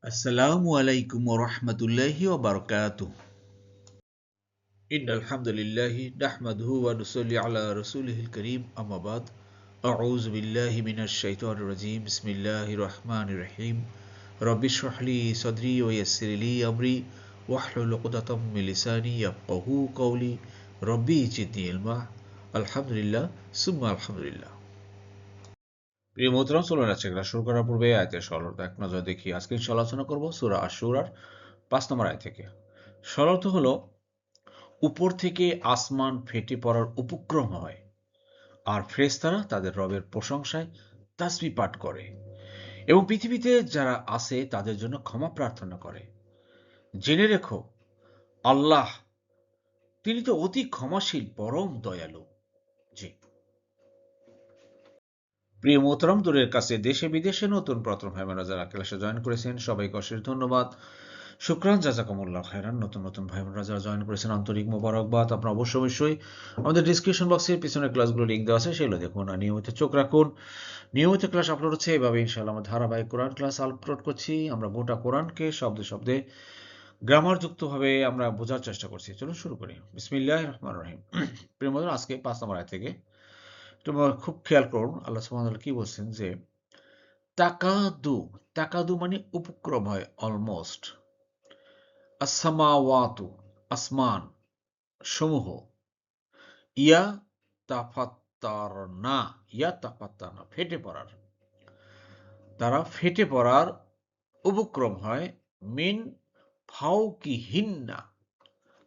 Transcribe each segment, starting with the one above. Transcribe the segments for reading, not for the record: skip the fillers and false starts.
আসসালামু আলাইকুম ওয়া রাহমাতুল্লাহি ওয়া বারাকাতুহু। ইন্নাল হামদুলিল্লাহি নাহমাদুহু ওয়া নুসাল্লি আলা রাসূলিহিল কারীম, আম্মা বাদ। আউযু বিল্লাহি মিনাশ শাইতানির রাজীম। বিসমিল্লাহির রাহমানির রাহিম। রব্বি ইশরাহ লি সাদরি ওয়া ইয়াসসির লি আমরি ওয়াহলুল উকদাতাম মিন লিসানি ইয়াফকাহু কওলি। রব্বি জিদনি ইলমা। আলহামদুলিল্লাহ সুম্মা আলহামদুলিল্লাহ। প্রিয় মোহতারাম, চলুন আজকে ক্লাস শুরু করার পূর্বে আয়াতের সরলতা এক নজর দেখি। আজকে ইনশাআল্লাহ আলোচনা করব সূরা আশ-শূরার ৫ নম্বর আয়াত থেকে। সরলতা হলো উপর থেকে আসমান ফেটে পড়ার উপক্রম হয় আর ফেরেশতারা তাদের রবের প্রশংসায় তাসবিহ পাঠ করে এবং পৃথিবীতে যারা আছে তাদের জন্য ক্ষমা প্রার্থনা করে। জেনে রেখো, আল্লাহ তিনি তো অতি ক্ষমাশীল, পরম দয়ালু। জি প্রিয় মোহতারাম, দূরের কাছে দেশে বিদেশে নতুন প্রথম ভাইবোনেরা যারা ক্লাসে জয়েন করেছেন সবাইকে অশেষ ধন্যবাদ। শুকরান, জাযাকুমুল্লাহ খায়রান। নতুন নতুন ভাইবোনেরা যারা জয়েন করেছেন আন্তরিক মোবারকবাদ। আপনারা অবশ্যই আমাদের ডিসক্রিপশন বক্সে পিছনের ক্লাসগুলো লিঙ্ক দেওয়া আছে, সেগুলো দেখুন আর নিয়মিত চোখ রাখুন। নিয়মিত ক্লাস আপলোড হচ্ছে, এভাবে ইনশাআল্লাহ আমরা ধারাবাহিক কোরআন ক্লাস আপলোড করছি। আমরা গোটা কোরআনকে শব্দে শব্দে গ্রামারযুক্তভাবে আমরা বোঝার চেষ্টা করছি। চলুন শুরু করি। বিসমিল্লাহির রহমানির রহিম। প্রিয় বন্ধুরা, আজকে ৫ নম্বর আয়াত থেকে তোমরা খুব খেয়াল করুন আল্লাহ সুবহানাহু ওয়া তাআলা কি বলছেন যে তাকাদু, তাকাদু মানে উপক্রম হয়, অলমোস্ট। আসসামাওয়াতু, আসমান সমূহ, ইয়া তাফাত্তারনা, ইয়া তাফাত্তারনা ফেটে পড়ার, তারা ফেটে পড়ার উপক্রম হয়, মিন ফাওকিহিন্না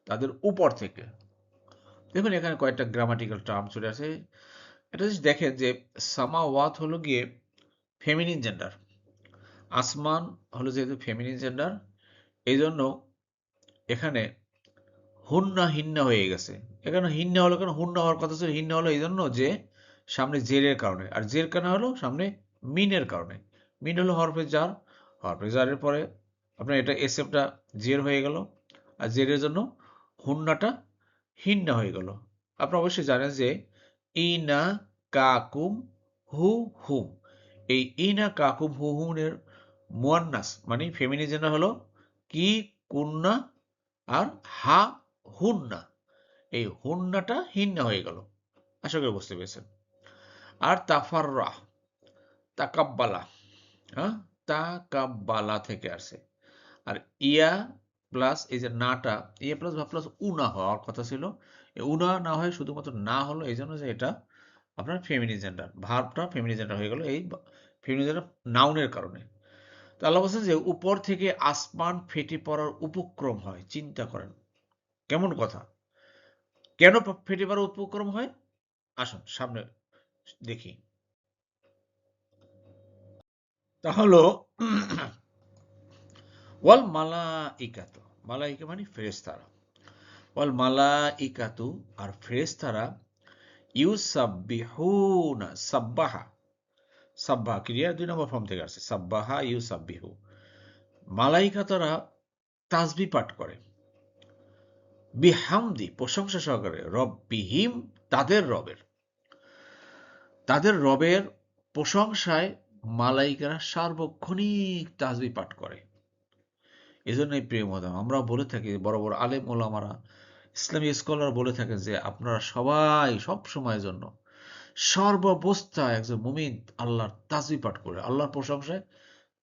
তাদের উপর থেকে। দেখুন এখানে কয়েকটা গ্রামাটিক্যাল টার্ম চলে আসে। এটা যদি দেখেন যে সামাওয়াত হলো গিয়ে ফেমিনিন জেন্ডার, আসমান হলো যেহেতু ফেমিনিন জেন্ডার, এই জন্য এখানে হুন্না হিন্না হয়ে গেছে। এখানে হিন্না হলো কেন? হুন্না হওয়ার কথা ছিল, হিন্না হলো এই জন্য যে সামনে জেরের কারণে, আর জের কেন হলো সামনে মিনের কারণে। মিন হলো হরফে জার, হরফে জারের পরে আপনার এটা এসএমটা জের হয়ে গেল, আর জেরের জন্য হুন্নাটা হিন্না হয়ে গেল। আপনারা অবশ্যই জানেন যে ইনা কাকুম হু হুম, এই ইনা কাকুম হু হুমের মুয়ান্নাস মানে ফেমিনিজেন্ডার হলো কি, কুন্না আর হা হুন্না। এই হুন্নাটা হিন্না হয়ে গেল। আশা করি বুঝতে পেরেছেন। আর তাফাররাহ, তাকাব্বালা, হ্যাঁ, তাকাব্বালা থেকে আসে। আর ইয়া প্লাস এই যে নাটা, ইয়া প্লাস বা প্লাস উনা হওয়ার কথা ছিল, উনা না হয় শুধুমাত্র না হলো এই জন্য যে এটা আপনার ফেমিনি জেন্ডার, ভার্বটা ফেমিনি জেন্ডার হয়ে গেল এই ফেমিনি জেন্ডার নাউনের কারণে। তো আল্লাহ বলছেন যে উপর থেকে আসমান ফেটে পড়ার উপক্রম হয়। চিন্তা করেন কেমন কথা! কেন ফেটে পড়ার উপক্রম হয়? আসুন সামনে দেখি। তা হলো ওয়াল মালাইকাতু, মালাইকা মানে ফেরেশতারা। ওয়াল মালাইকাতু আর ফেরেশতারা ইউসাব্বিহুনা, সাব্বাহা, সাব্বাহা ক্রিয়া ২ নম্বর ফর্ম থেকে আসছে, সাব্বাহা ইউসাব্বিহু। মালাইকা তারা তাসবিহ পাঠ করে, বিহামদি প্রশংসা সহকারে, রব্বিহিম তাদের রবের, তাদের রবের প্রশংসায় মালাইকারা সার্বক্ষণিক তাসবিহ পাঠ করে। এজন্যই প্রিয় মোহতারাম আমরা বলে থাকি, বড় বড় আলেম ওলামারা, ইসলামী স্কলার বলে থাকেন যে আপনারা সবাই সব সময়ের জন্য সর্বাবস্থায় একজন মুমিন আল্লাহর তাসবিহ পাঠ করে, আল্লাহর প্রশংসায়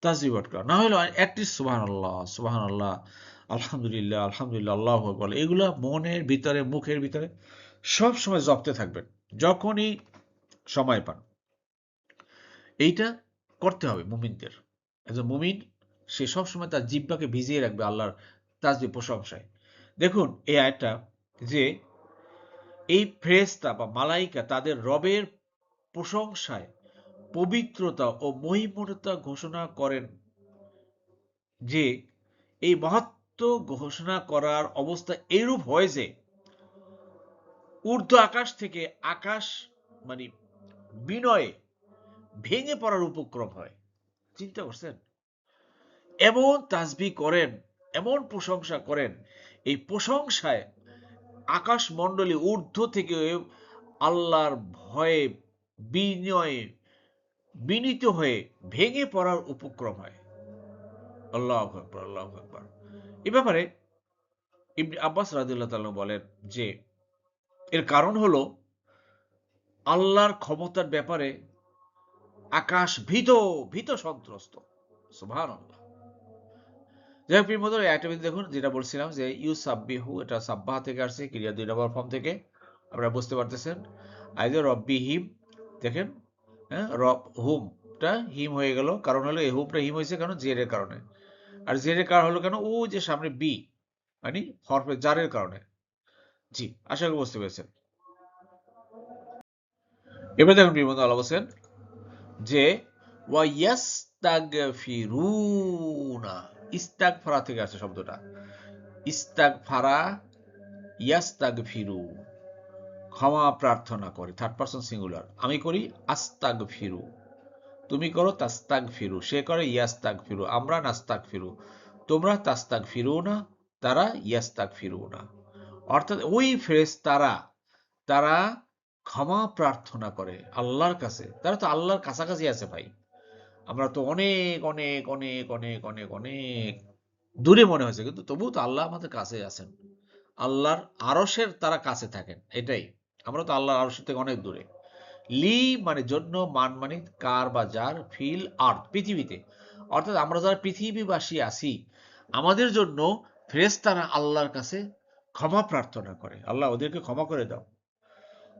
তাসবিহ পাঠ করে। না হলে অ্যাটলিস্ট সুবহানাল্লাহ, সুবহানাল্লাহ, আলহামদুলিল্লাহ, আলহামদুলিল্লাহ, আল্লাহু আকবার, এগুলা মনের ভিতরে মুখের ভিতরে সব সময় জপতে থাকবেন যখনই সময় পান। এইটা করতে হবে মুমিনদের। একজন মুমিন সে সবসময় তার জিহ্বাকে ভিজিয়ে রাখবে আল্লাহর তাসবিহ প্রশংসায়। দেখুন এই আয়াতটা যে এই ফেরেশতা বা মালাইকা তাদের রবের প্রশংসায় পবিত্রতা ও মহিমনতা ঘোষণা করেন, যে এই মহত্ব ঘোষণা করার অবস্থা এরূপ হয় যে ঊর্ধ্ব আকাশ থেকে আকাশ মানে বিনয়ে ভেঙে পড়ার উপক্রম হয়। চিন্তা করছেন? এমন তাসবিহ করেন, এমন প্রশংসা করেন, এই প্রশংসায় আকাশ মণ্ডলী ঊর্ধ্ব থেকে আল্লাহর ভয়ে বিনয়ে বিনীত হয়ে ভেঙে পড়ার উপক্রম হয়। আল্লাহু আকবার, আল্লাহু আকবার। এ ব্যাপারে ইবনে আব্বাস রাদিয়াল্লাহু তাআলা বলেন যে এর কারণ হলো আল্লাহর ক্ষমতার ব্যাপারে আকাশ ভীত, ভীত সন্ত্রস্ত। সুবহানাল্লাহ। যাই হোক প্রিয় বন্ধুরা, একটা বিষয় দেখুন যেটা বলছিলাম যে ইউসাব্বিহু এটা সাব্বাহ থেকে আসছে, ক্রিয়া ২ নম্বর ফর্ম থেকে। আপনারা বুঝতে পারতেছেন। আর এই যে রব্বিহিম দেখেন, হ্যাঁ? হুমটা হিম হয়ে গেল। কারণ হলো এই হুমটা হিম হইছে কেন? জেরের কারণে। আর জেরের কারণ হলো কেন? ও যে সামনে বি মানে হরফে জারের কারণে। জি, আশা করি বুঝতে পেরেছেন। এবার দেখুন প্রিয় বন্ধু আল্লাহ বলছেন যে ওয়াইয়াস্তাগফিরুনা, ইস্তাগফারা থেকে আসছে শব্দটা। ইস্তাগফারা ইয়াস্তাগফিরু, ক্ষমা প্রার্থনা করে, থার্ড পারসন সিঙ্গুলার। আমি করি আস্তাগফিরু, তুমি করো তাস্তাগফিরু, সে করে ইয়াস্তাগফিরু, আমরা নাস্তাগফিরু, তোমরা তাস্তাগফিরু না, তারা ইয়াস্তাগফিরু না। অর্থাৎ ওই ফেরেশতারা তারা ক্ষমা প্রার্থনা করে আল্লাহর কাছে। তারা তো আল্লাহর কাছাকাছি আছে ভাই। আমরা তো অনেক অনেক অনেক অনেক অনেক অনেক দূরে মনে হয়েছে, কিন্তু তবুও তো আল্লাহ আমাদের কাছে আছেন। আল্লাহর আরশের তারা কাছে থাকেন, এটাই। আমরা তো আল্লাহর আরশের থেকে অনেক দূরে। লি মানে জন্য, মান মানে কার বা যার, ফিল আর্থ পৃথিবীতে। অর্থাৎ আমরা যারা পৃথিবীবাসী আছি, আমাদের জন্য ফেরেশতারা আল্লাহর কাছে ক্ষমা প্রার্থনা করে, আল্লাহ ওদেরকে ক্ষমা করে দাও।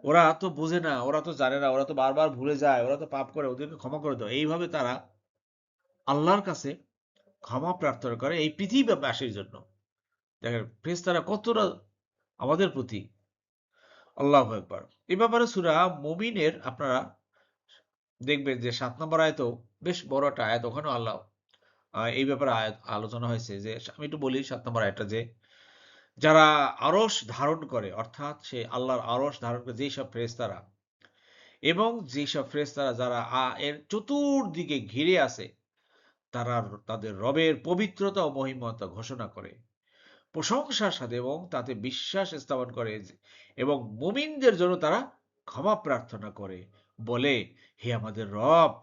ওরা তো বুঝে না, ওরা তো জানে না, ওরা তো বারবার ভুলে যায়, ওরা তো পাপ করে, ওদেরকে ক্ষমা করে দাও। এইভাবে তারা আল্লাহর কাছে ক্ষমা প্রার্থনা করে এই পৃথিবীবাসীর জন্য। দেখেন ফেরেশতারা কতটা আমাদের প্রতি। আল্লাহু আকবার। এই ব্যাপারে সূরা মুমিনের আপনারা দেখবেন যে ৭ নম্বর আয়াতেও বেশ বড় একটা আয়াত, ওখানেও আল্লাহ এই ব্যাপারে আয়াত আলোচনা হয়েছে যে আমি একটু বলি ৭ নম্বর আয়াতটা যে যারা আরশ ধারণ করে, অর্থাৎ সে আল্লাহর আরশ ধারণ করে যেসব ফেরেশতারা, এবং যেসব ফেরেশতারা যারা এর চতুর্দিকে ঘিরে আছে, তারা তাদের রবের পবিত্রতা ও মহিমতা ঘোষণা করে প্রশংসার সাথে এবং তাতে বিশ্বাস স্থাপন করে, এবং মুমিনদের জন্য তারা ক্ষমা প্রার্থনা করে, বলে হে আমাদের রব,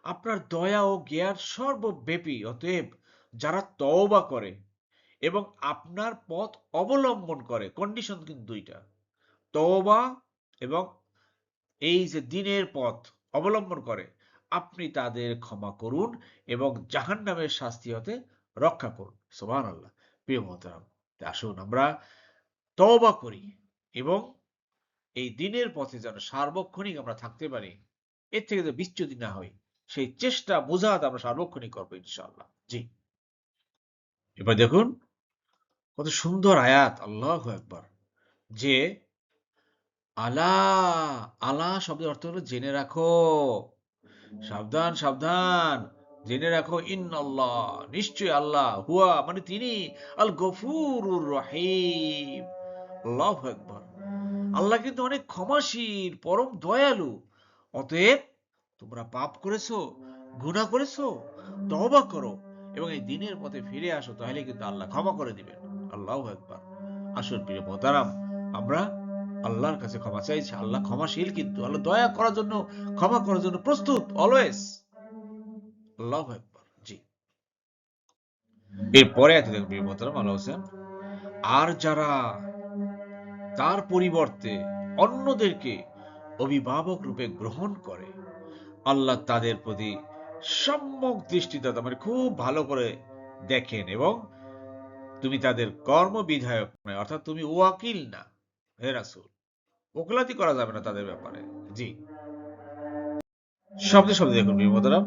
আপনার দয়া ও জ্ঞান সর্বব্যাপী, অতএব যারা তওবা করে এবং আপনার পথ অবলম্বন করে, কন্ডিশন কিন্তু দুইটা, তওবা এবং এই যে দিনের পথ অবলম্বন করে, আপনি তাদের ক্ষমা করুন এবং জাহান্নামের শাস্তি হতে রক্ষা করুন। সুবহানাল্লাহ। প্রিয় মোহতারাম, আসুন আমরা তওবা করি এবং এই দিনের পথে যেন সার্বক্ষণিক আমরা থাকতে পারি, এর থেকে যে বিচ্যুতি না হই, সেই চেষ্টা মুজাহাদ আমরা সার্বক্ষণিক করবো ইনশাআল্লাহ। জি, এবার দেখুন কত সুন্দর আয়াত, আল্লাহু আকবার। যে আলা, আলা শব্দের অর্থ হলো জেনে রাখো, সাবধান সাবধান, জেনে রাখো, ইন্নাল্লাহ নিশ্চয় আল্লাহ, হুয়া মানে তিনি, আল গফুরুর রহিম। আল্লাহু আকবার। আল্লাহ কিন্তু অনেক ক্ষমাশীল, পরম দয়ালু। অতএব তোমরা পাপ করেছো, গুনাহ করেছো, তওবা করো এবং এই দিনের পথে ফিরে আসো, তাহলে কিন্তু আল্লাহ ক্ষমা করে দিবেন। আল্লাহু আকবার। আসুন প্রিয় মোহতারাম, আমরা আল্লাহর কাছে ক্ষমা চাইছি। আল্লাহ ক্ষমাশীল, কিন্তু আল্লাহ দয়া করার জন্য, ক্ষমা করার জন্য প্রস্তুত অলওয়েজ। আল্লাহু আকবার। জি, এরপরে এত দেখুন প্রিয় মোহতারাম, আল্লাহ হোসেন আর যারা তার পরিবর্তে অন্যদেরকে অভিভাবক রূপে গ্রহণ করে, আল্লাহ তাদের প্রতি সম্যক দৃষ্টিদাতা মানে খুব ভালো করে দেখেন, এবং তুমি তাদের কর্মবিধায়ক নয়, অর্থাৎ তুমি ওয়াকিল না হে রাসূল, ওকালতি করা যাবে না তাদের ব্যাপারে। জি, শব্দে শব্দে দেখুন প্রিয় মোহতারাম,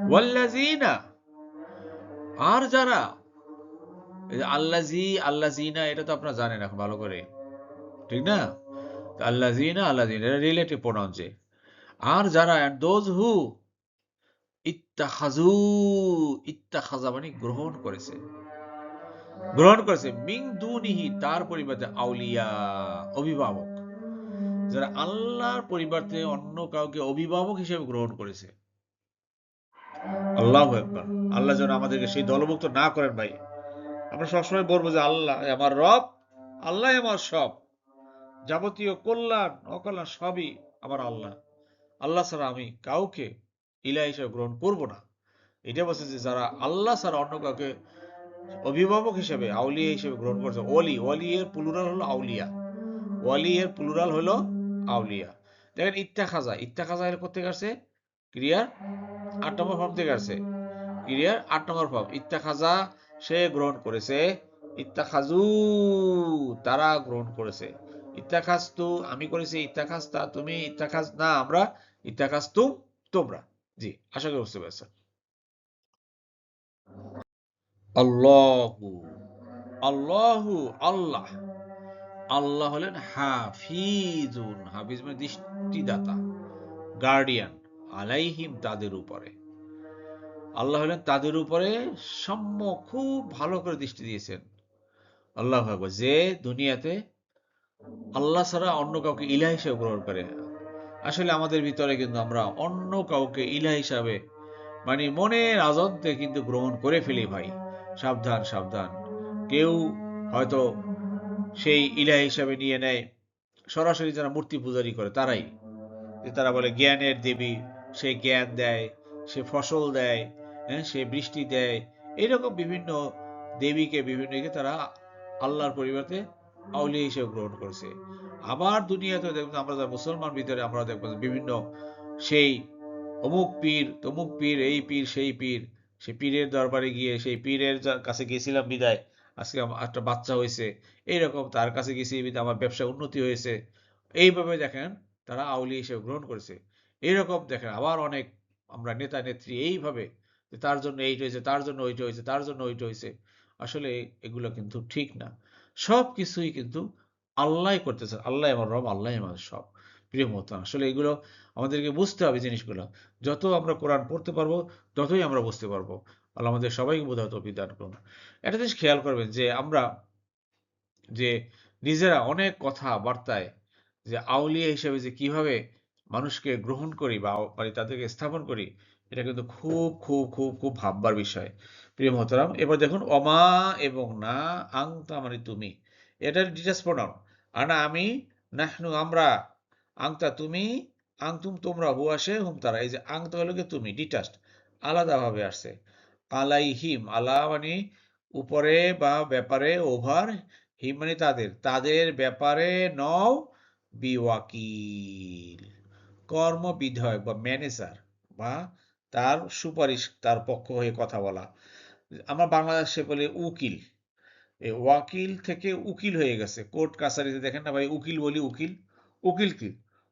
ওয়াল্লাযিনা, আর যারা, এই যে আল্লাযী আল্লাযিনা, এটা তো আপনারা জানেন এখন ভালো করে, ঠিক না? আল্লাযিনা আল্লাযিনা এটা রিলেটিভ প্রোনাউন, যে আর যারা, and those who ইত্তাখাযু, ইত্তাখাযা মানে গ্রহণ করেছে, গ্রহণ করেছে, মিন দুনিহি তার পরিবর্তে, আউলিয়া অভিভাবক, যারা আল্লাহর পরিবর্তে অন্য কাউকে অভিভাবক হিসেবে গ্রহণ করেছে। আল্লাহু আকবার। আল্লাহ যেন আমাদেরকে সেই দলভুক্ত না করেন ভাই। আমরা সবসময় বলবো যে আল্লাহ আমার রব, আল্লাহ আমার সব, যাবতীয় কল্যাণ অকল্যাণ সবই আমার আল্লাহ। আল্লাহ ছাড়া আমি কাউকে ইলাহ হিসেবে গ্রহণ করব না। এটা বলছে যে যারা আল্লাহ ছাড়া অন্য কাউকে অভিভাবক হিসেবে, আউলিয়া হিসেবে গ্রহণ করছে। ওলি, ওলি এর প্লুরাল হলো আউলিয়া, ওয়ালি এর প্লুরাল হলো আউলিয়া। দেখেন ইত্তাখাজা, ইত্তাখাজা এর কোথেকে আসছে? ক্রিয়ার 8 নম্বর ফর্ম থেকে আসছে। ক্রিয়ার 8 নম্বর ফর্ম। ইত্তাখাজা সে গ্রহণ করেছে, ইত্তাখাজু তারা গ্রহণ করেছে, ইত্তাখাজতু আমি করেছি, ইত্তাখাজতা তুমি, ইত্তাখাজ না আমরা, ইত্তাখাজতুম তোমরা। জি, আশা করি বুঝতে পেরেছেন। আল্লাহু, আল্লাহু আল্লাহ, আল্লাহ হলেন হাফিজুন, হাফিজ মানে দৃষ্টিদাতা, গার্ডিয়ান, আলাইহিম তাদের উপরে। আল্লাহ হলেন তাদের উপরে খুব ভালো করে দৃষ্টি দিয়েছেন। আল্লাহু আকবার। যে দুনিয়াতে আল্লাহ ছাড়া অন্য কাউকে ইলাহ হিসেবে গ্রহণ করে। আসলে আমাদের ভিতরে কিন্তু আমরা অন্য কাউকে ইলাহ হিসাবে মানে মনের আজন্তে কিন্তু গ্রহণ করে ফেলি ভাই। সাবধান, সাবধান। কেউ হয়তো সেই ইলাহ হিসাবে নিয়ে নেয় সরাসরি যারা মূর্তি পূজারি করে তারাই, যে তারা বলে জ্ঞানের দেবী, সে জ্ঞান দেয়, সে ফসল দেয়, হ্যাঁ, সে বৃষ্টি দেয়। এইরকম বিভিন্ন দেবীকে, বিভিন্ন তারা আল্লাহর পরিবর্তে আউলিয়া হিসেবে গ্রহণ করছে। আবার দুনিয়াতে দেখবেন আমরা যারা মুসলমান ভিতরে আমরা দেখবো বিভিন্ন সেই অমুক পীর তমুক পীর, এই পীর সেই পীর, সে পীরের দরবারে গিয়ে সেই পীরের কাছে গেছিলাম বিদায় আজকে আমার একটা বাচ্চা হয়েছে, এইরকম তার কাছে গেছি বিদায় আমার ব্যবসা উন্নতি হয়েছে। এইভাবে দেখেন তারা আউলিয়া হিসেবে গ্রহণ করেছে। এইরকম দেখেন আবার অনেক আমরা নেতা নেত্রী এইভাবে যে তার জন্য এইটা হয়েছে, তার জন্য ওইটা হয়েছে, তার জন্য ওইটা হয়েছে। আসলে এগুলো কিন্তু ঠিক না। সব কিছুই কিন্তু আল্লাহ করতেছেন। আল্লাহ আমার রব, আল্লাহ আমার সব। প্রিয় মহতারাম, আসলে এগুলো আমাদেরকে বুঝতে হবে জিনিসগুলো। যত আমরা কোরআন পড়তে পারবো ততই আমরা বুঝতে পারবো। আল্লাহ আমাদের সবাইকে বোঝার তৌফিক দান করুন। একটা জিনিস খেয়াল করবেন যে আমরা যে নিজেরা অনেক কথাবার্তায় যে আউলিয়া হিসেবে যে কিভাবে মানুষকে গ্রহণ করি বা মানে তাদেরকে স্থাপন করি, এটা কিন্তু খুব খুব খুব খুব ভাববার বিষয়। প্রিয় মহতারাম, এবার দেখুন অমা এবং না, আংতা মানে তুমি, এটা ডিটাচ প্রোনাউন। আনা আমি, নাহনু আমরা, আংতা তুমি, আংতুম তোমরা, হুয়া সে, হুম তারা। এই যে আংতা হলো কি তুমি, ডিটাচড, আলাদাভাবে আসছে। আলাইহিম, আলা মানে উপরে বা ব্যাপারে, ওভার, হিম মানে তাদের, তাদের ব্যাপারে নও বিওয়াকিল, কর্মবিধায়ক বা ম্যানেজার বা তার সুপারিশ, তার পক্ষ হয়ে কথা বলা। আমরা বাংলাদেশে বলি উকিল, এই ওয়াকিল থেকে উকিল হয়ে গেছে। কোর্ট কাছারিতে দেখেন না ভাই, উকিল বলি উকিল। উকিল কি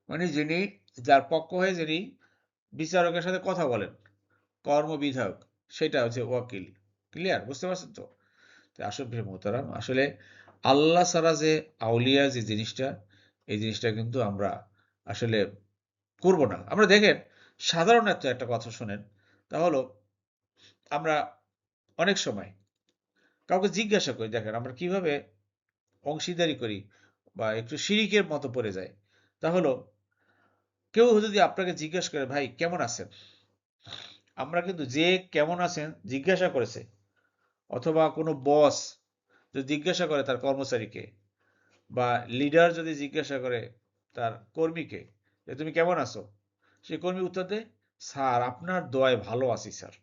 মানে যিনি, যার পক্ষ হয়ে যিনি বিচারকের সাথে কথা বলেন, কর্মবিধায়ক, সেটা হচ্ছে ওয়াকিল। ক্লিয়ার, বুঝতে পারছেন তো? আসলে মোহতারাম, আসলে আল্লাহ ছাড়া যে আউলিয়া যে জিনিসটা, এই জিনিসটা কিন্তু আমরা আসলে করব না। আমরা দেখেন সাধারণ একটা কথা শোনেন, তা হলো আমরা অনেক সময় কাউকে জিজ্ঞাসা করি, দেখেন আমরা কিভাবে অংশীদারি করি বা একটু শিরিকের মতো পড়ে যায়। তা হলো কেউ যদি আপনাকে জিজ্ঞাসা করে ভাই কেমন আছেন, আমরা কিন্তু যে কেমন আছেন জিজ্ঞাসা করেছে, অথবা কোনো বস যদি জিজ্ঞাসা করে তার কর্মচারীকে, বা লিডার যদি জিজ্ঞাসা করে তার কর্মীকে যে তুমি কেমন আছো, সে কর্মী উত্তর দেয় স্যার আপনার দোয়ায় ভালো আছি স্যার,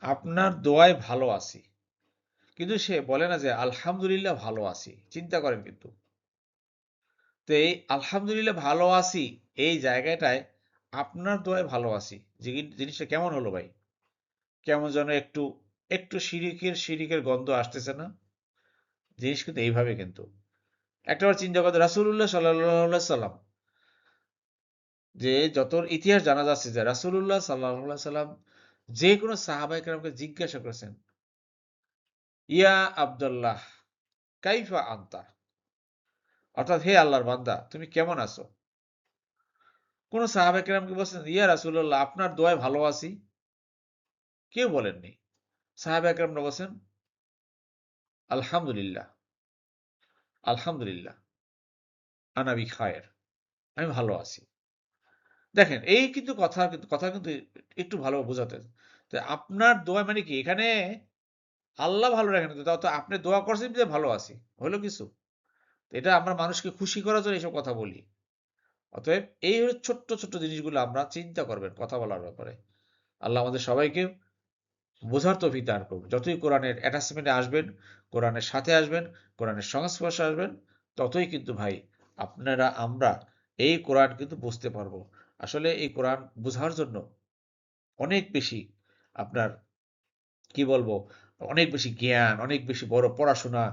আপনার দোয়ায় ভালো আছি। কিন্তু সে বলে না যে আলহামদুলিল্লাহ ভালো আছি। চিন্তা করেন কিন্তু। তো এই আলহামদুলিল্লাহ ভালো আছি এই জায়গাটায় আপনার দোয়ায় ভালো আছি যে জিনিসটা কেমন হলো ভাই? কেমন যেন একটু একটু শিরিকের গন্ধ আসতেছে না? জিনিস কিন্তু এইভাবে কিন্তু একটাবার চিন্তা করতে রাসূলুল্লাহ সাল্লাল্লাহু সাল্লাম, যে যত ইতিহাস জানা যাচ্ছে যে রাসূলুল্লাহ সাল্লাল্লাহু আলাইহি সাল্লাম যে কোনো সাহাবায়ে কেরামকে জিজ্ঞাসা করেছেন, ইয়া আব্দুল্লাহ কাইফা আনতা, অর্থাৎ হে আল্লাহর বান্দা তুমি কেমন আছো? কোন সাহাবায়ে কেরামকে বলছেন ইয়া রাসূলুল্লাহ আপনার দোয়ায় ভালো আছি? কেউ বলেননি। সাহাবায়ে কেরামরা বলছেন আলহামদুলিল্লাহ, আলহামদুলিল্লাহ, আনা বিখায়ের, আমি ভালো আছি। দেখেন এই কিন্তু কথা কিন্তু একটু ভালো বোঝাতে। তো আপনার দোয়া মানে কি? এখানে আল্লাহ ভালো রাখেন তো, তাও তো আপনি দোয়া করছেন যে ভালো আছি। হলো কিছু? এটা আমরা মানুষকে খুশি করার জন্য এসব কথা বলি। অতএব এই হলো ছোট্ট ছোট্ট জিনিসগুলো আমরা চিন্তা করবেন কথা বলার ব্যাপারে। আল্লাহ আমাদের সবাইকে বোঝার তৌফিক দান করুন। যতই কোরআনের অ্যাটাচমেন্টে আসবেন, কোরআনের সাথে আসবেন, কোরআনের সংস্পর্শে আসবেন, ততই কিন্তু ভাই আমরা এই কোরআন কিন্তু বুঝতে পারবো। আসলে এই কোরআন বোঝার জন্য অনেক বেশি আপনার কি বলবো, অনেক বেশি জ্ঞান, অনেক বেশি বড় পড়াশোনা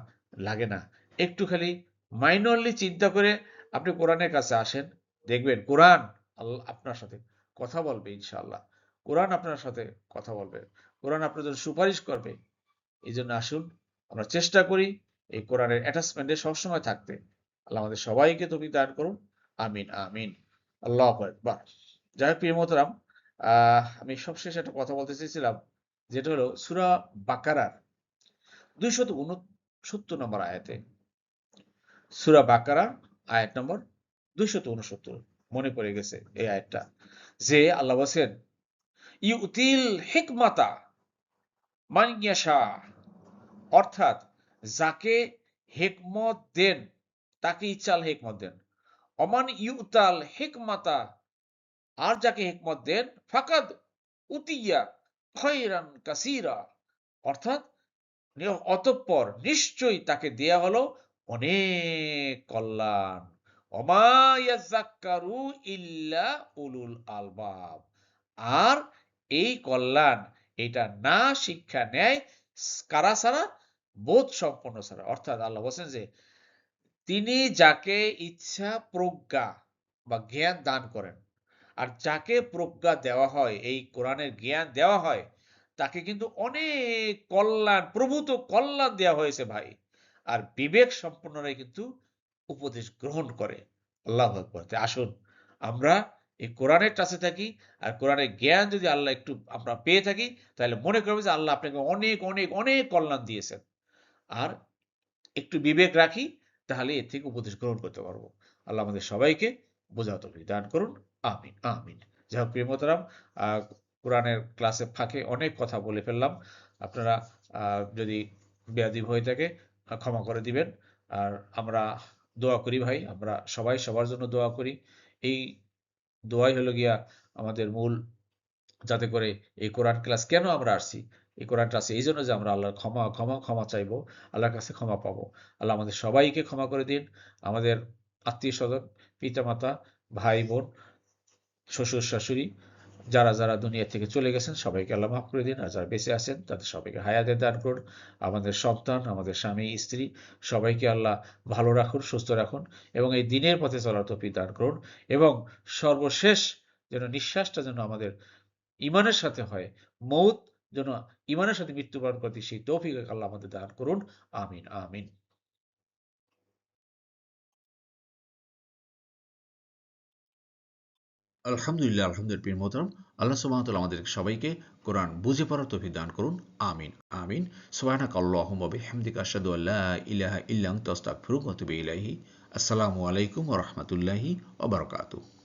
লাগে না। একটু খালি মাইনরলি চিন্তা করে আপনি কোরআনের কাছে আসেন, দেখবেন কোরআন আপনার সাথে কথা বলবে ইনশাআল্লাহ। কোরআন আপনার সাথে কথা বলবে। কোরআন আপনার জন্য সুপারিশ করবে। এই জন্য আসুন আমরা চেষ্টা করি এই কোরআনের অ্যাটাচমেন্টে সবসময় থাকতে। আল্লাহ আমাদের সবাইকে তৌফিক দান করুন। আমিন, আমিন। আল্লাহু আকবার। যাই হোক প্রিয় মোহতারাম, আমি সবশেষে একটা কথা বলতে চেয়েছিলাম, যেটা হলো সূরা বাকারার 269 নম্বর আয়াতে। সূরা বাকারা আয়াত নম্বর 269, মনে পড়ে গেছে এই আয়াতটা, যে আল্লাহ বলছেন, ইউতিল হিকমাতা মান ইয়াশা, অর্থাৎ যাকে হেকমত দেন তাকে ইচ্ছাল হেকমত দেন। অমান ইউতাল হিকমাতা, আর যাকে হেকমত দেন ফাকাদ উতিয়া খয়রান কাসীরা, অর্থাৎ অতঃপর নিশ্চয়ই তাকে দেয়া হলো অনেক কল্যাণ। ওমা ইয়াযাক্কারু ইল্লা উলুল আলবাব, আর এই কল্যাণ এটা না শিক্ষা নেয় কারা ছাড়া? বোধ সম্পন্ন ছাড়া। অর্থাৎ আল্লাহ বলছেন যে তিনি যাকে ইচ্ছা প্রজ্ঞা বা জ্ঞান দান করেন, আর যাকে প্রজ্ঞা দেওয়া হয়, এই কোরআনের জ্ঞান দেওয়া হয়, তাকে কিন্তু অনেক কল্যাণ, প্রভূত কল্যাণ দেওয়া হয়েছে ভাই। আর বিবেক সম্পন্নরাই কিন্তু উপদেশ গ্রহণ করে। আল্লাহু আকবার। তাই আসুন আমরা এই কোরআনের কাছে থাকি, আর কোরআনের জ্ঞান যদি আল্লাহ একটু আমরা পেয়ে থাকি, তাহলে মনে করবে যে আল্লাহ আপনাকে অনেক অনেক অনেক কল্যাণ দিয়েছেন। আর একটু বিবেক রাখি, তাহলে এর থেকে উপদেশ গ্রহণ করতে পারবো। আল্লাহ আমাদের সবাইকে বোঝার তৌফিক দান করুন। আমিন, আমিন। যাই হোক প্রিয় মোহতারাম, কোরআনের ক্লাসে ফাঁকে অনেক কথা বলে ফেললাম। আপনারা যদি বেয়াদবি হয়ে থাকে ক্ষমা করে দিবেন। আর আমরা দোয়া করি ভাই, আমরা সবাই সবার জন্য দোয়া করি। এই দোয়াই হলো গিয়া আমাদের মূল, যাতে করে এই কোরআন ক্লাস কেন আমরা আসছি, এই কোরআন ক্লাসে এই জন্য যে আমরা আল্লাহর ক্ষমা ক্ষমা ক্ষমা চাইবো, আল্লাহর কাছে ক্ষমা পাবো। আল্লাহ আমাদের সবাইকে ক্ষমা করে দিন। আমাদের আত্মীয় স্বজন, পিতামাতা, ভাই বোন, শ্বশুর শাশুড়ি, যারা যারা দুনিয়া থেকে চলে গেছেন সবাইকে আল্লাহ মাফ করে দিন। আর যারা বেঁচে আছেন তাদের সবাইকে হায়াতে দান করুন। আমাদের সন্তান, আমাদের স্বামী স্ত্রী সবাইকে আল্লাহ ভালো রাখুন, সুস্থ রাখুন, এবং এই দিনের পথে চলার তৌফিক দান করুন। এবং সর্বশেষ যেন নিঃশ্বাসটা যেন আমাদের ইমানের সাথে হয়, মৌত যেন ইমানের সাথে মৃত্যুবরণ করতে, সেই তৌফিক আল্লাহ আমাদের দান করুন। আমিন, আমিন। আলহামদুলিল্লাহ, আলহামদুলিল্লাহ প্রিয় মোহতারাম, আল্লাহ সুবহানাহু ওয়া তাআলা আমাদের সবাইকে কোরআন বুঝে পড়ার তৌফিক দান করুন। আমিন, আমিন। সুবহানাকা আল্লাহুম্মা ওয়া বিহামদিকা আশহাদু আল্লা ইলাহা ইল্লা আনতা আস্তাগফিরুকা ওয়া আতুবু ইলাইহি। আসসালামু আলাইকুম ওয়া রাহমাতুল্লাহি ওয়া বারাকাতুহু।